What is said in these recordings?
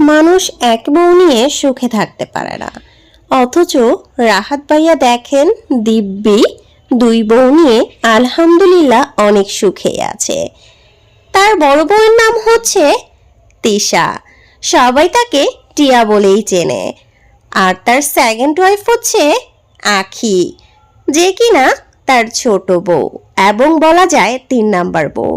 মানুষ এক বউ নিয়ে সুখে থাকতে পারে না, অথচ রাহাত ভাইয়া দেখেন দিব্যি দুই বউ নিয়ে আলহামদুলিল্লাহ অনেক সুখে আছে। তার বড় বউয়ের নাম হচ্ছে তিশা, সবাই তাকে টিয়া বলেই চেনে। আর তার সেকেন্ড ওয়াইফ হচ্ছে আখি, যে কিনা তার ছোট বউ এবং বলা যায় 3 নাম্বার বউ।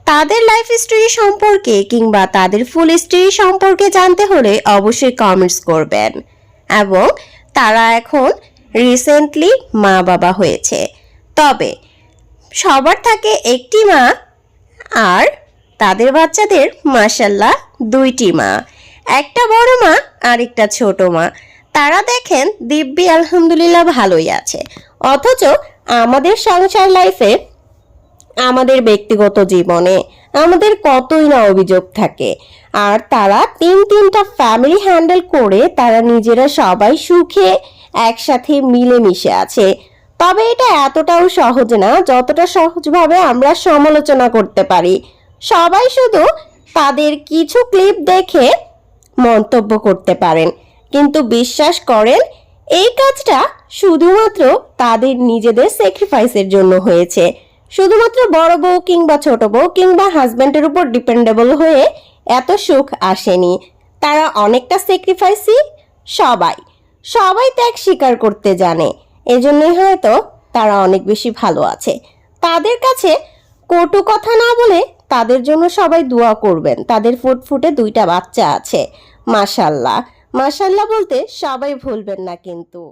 তাদের লাইফ স্টোরি সম্পর্কে কিংবা তাদের ফুল স্টোরি সম্পর্কে জানতে হলে অবশ্যই কমেন্টস করবেন। এবং তারা এখন রিসেন্টলি মা বাবা হয়েছে। তবে সবার থাকে একটি মা, আর তাদের বাচ্চাদের মাশাল্লাহ 2টি মা, একটা বড় মা আর একটা ছোট মা। তারা দেখেন দিব্যি আলহামদুলিল্লাহ ভালোই আছে। অথচ আমাদের সংসার লাইফে, আমাদের ব্যক্তিগত জীবনে আমাদের কতই না অভিযোগ থাকে। আর তারা 3টা ফ্যামিলি হ্যান্ডেল করে তারা নিজেরা সবাই সুখে একসাথে মিলেমিশে আছে। তবে এটা এতটাও সহজ না যতটা সহজভাবে আমরা সমালোচনা করতে পারি। সবাই শুধু তাদের কিছু ক্লিপ দেখে মন্তব্য করতে পারেন, কিন্তু বিশ্বাস করেন এই কাজটা শুধুমাত্র তাদের নিজেদের স্যাক্রিফাইসের জন্য হয়েছে। শুধুমাত্র বড় বউ কিংবা ছোট বউ কিংবা হাজব্যান্ডের উপর ডিপেন্ডেবল হয়ে এত সুখ আসেনি। তারা অনেকটা স্যাক্রিফাইসই, সবাই সবাই ত্যাগ স্বীকার করতে জানে। এজন্যই হয়তো তারা অনেক বেশি ভালো আছে। তাদের কাছে কটু কথা না বলে তাদের জন্য সবাই দোয়া করবেন। তাদের ফুটফুটে 2টা বাচ্চা আছে। মাশাল্লাহ, মাশাল্লাহ বলতে সবাই ভুলবেন না কিন্তু।